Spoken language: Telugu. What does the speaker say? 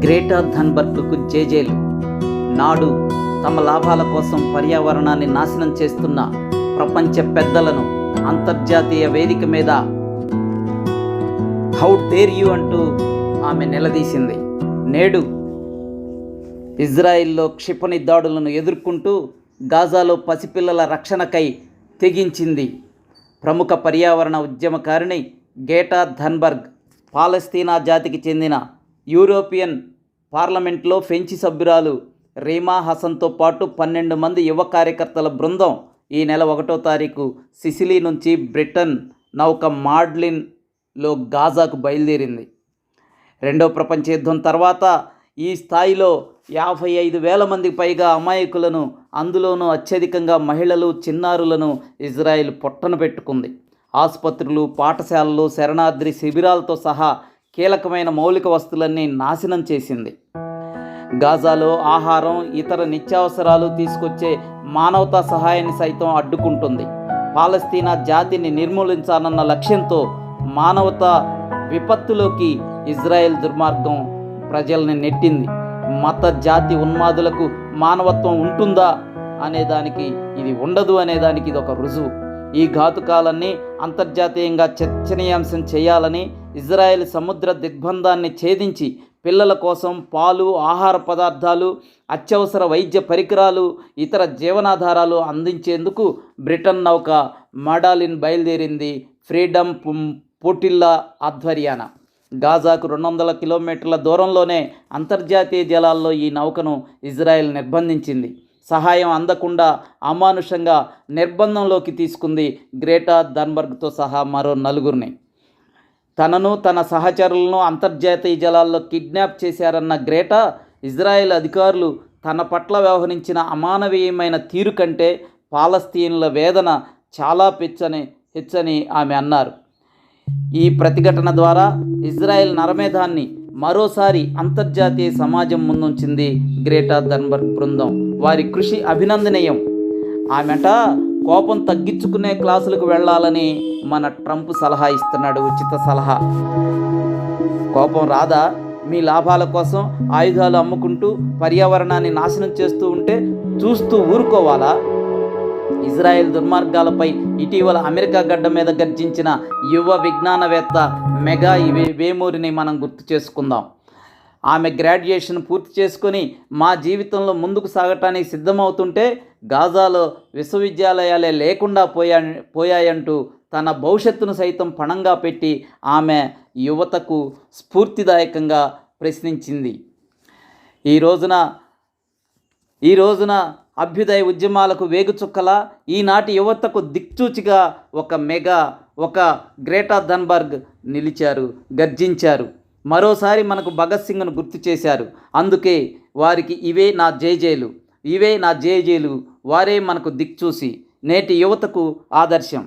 గ్రేటా థన్బర్గ్కు జేజేలు. నాడు తమ లాభాల కోసం పర్యావరణాన్ని నాశనం చేస్తున్న ప్రపంచ పెద్దలను అంతర్జాతీయ వేదిక మీద హౌ డేర్ యూ అంటూ ఆమె నిలదీసింది. నేడు ఇజ్రాయిల్లో క్షిపణి దాడులను ఎదుర్కొంటూ గాజాలో పసిపిల్లల రక్షణకై తెగించింది. ప్రముఖ పర్యావరణ ఉద్యమకారిణి గ్రేటా థన్బర్గ్ పాలస్తీనా జాతికి చెందిన యూరోపియన్ పార్లమెంట్లో ఫ్రెంచి సభ్యురాలు రీమా హసన్తో పాటు 12 మంది యువ కార్యకర్తల బృందం ఈ నెల 1వ తారీఖు సిసిలీ నుంచి బ్రిటన్ నౌక మాడ్లిన్లో గాజాకు బయలుదేరింది. రెండవ ప్రపంచ యుద్ధం తర్వాత ఈ స్థాయిలో 55,000 మందికి పైగా అమాయకులను, అందులోనూ అత్యధికంగా మహిళలు, చిన్నారులను ఇజ్రాయెల్ పొట్టన పెట్టుకుంది. ఆసుపత్రులు, పాఠశాలలు, శరణార్థి శిబిరాలతో సహా కీలకమైన మౌలిక వస్తువులన్నీ నాశనం చేసింది. గాజాలో ఆహారం, ఇతర నిత్యావసరాలు తీసుకొచ్చే మానవతా సహాయాన్ని సైతం అడ్డుకుంటుంది. పాలస్తీనా జాతిని నిర్మూలించాలన్న లక్ష్యంతో మానవతా విపత్తులోకి ఇజ్రాయెల్ దుర్మార్గం ప్రజల్ని నెట్టింది. మత జాతి ఉన్మాదులకు మానవత్వం ఉంటుందా అనేదానికి ఇది ఉండదు అనేదానికి ఇది ఒక రుజువు. ఈ ఘాతుకాలన్నీ అంతర్జాతీయంగా చర్చనీయాంశం చేయాలని ఇజ్రాయెల్ సముద్ర దిగ్బంధాన్ని ఛేదించి పిల్లల కోసం పాలు, ఆహార పదార్థాలు, అత్యవసర వైద్య పరికరాలు, ఇతర జీవనాధారాలు అందించేందుకు బ్రిటన్ నౌక మాడాలిన్ బయలుదేరింది. ఫ్రీడమ్ పోటిల్లా ఆధ్వర్యాన గాజాకు 200 కిలోమీటర్ల దూరంలోనే అంతర్జాతీయ జలాల్లో ఈ నౌకను ఇజ్రాయెల్ నిర్బంధించింది. సహాయం అందకుండా అమానుషంగా నిర్బంధంలోకి తీసుకుంది. గ్రేటా థన్బర్గ్తో సహా మరో 4గురిని. తనను, తన సహచరులను అంతర్జాతీయ జలాల్లో కిడ్నాప్ చేశారన్న గ్రేటా, ఇజ్రాయెల్ అధికారులు తన పట్ల వ్యవహరించిన అమానవీయమైన తీరు కంటే పాలస్తీనుల వేదన చాలా హెచ్చని ఆమె అన్నారు. ఈ ప్రతిఘటన ద్వారా ఇజ్రాయెల్ నరమేధాన్ని మరోసారి అంతర్జాతీయ సమాజం ముందుంచింది గ్రేటా థన్బర్గ్ బృందం. వారి కృషి అభినందనీయం. ఆమెట కోపం తగ్గించుకునే క్లాసులకు వెళ్ళాలని మన ట్రంప్ సలహా ఇస్తున్నాడు, ఉచిత సలహా. కోపం రాదా? మీ లాభాల కోసం ఆయుధాలు అమ్ముకుంటూ పర్యావరణాన్ని నాశనం చేస్తూ ఉంటే చూస్తూ ఊరుకోవాలా? ఇజ్రాయెల్ దుర్మార్గాలపై ఇటీవల అమెరికా గడ్డ మీద గర్జించిన యువ విజ్ఞానవేత్త మెగా వేమూరిని మనం గుర్తు చేసుకుందాం. ఆమె గ్రాడ్యుయేషన్ పూర్తి చేసుకొని మా జీవితంలో ముందుకు సాగటానికి సిద్ధమవుతుంటే గాజాలో విశ్వవిద్యాలయాలే లేకుండా పోయాయంటూ తన భవిష్యత్తును సైతం పణంగా పెట్టి ఆమె యువతకు స్ఫూర్తిదాయకంగా ప్రశ్నించింది. ఈ రోజున అభ్యుదయ ఉద్యమాలకు వేగుచుక్కలా ఈనాటి యువతకు దిక్చూచిగా ఒక గ్రేటా థన్బర్గ్ నిలిచారు, గర్జించారు. మరోసారి మనకు భగత్ సింగ్ను గుర్తు చేశారు. అందుకే వారికి ఇవే నా జేజేలు, వారే మనకు దిక్చూసి నేటి యువతకు ఆదర్శం.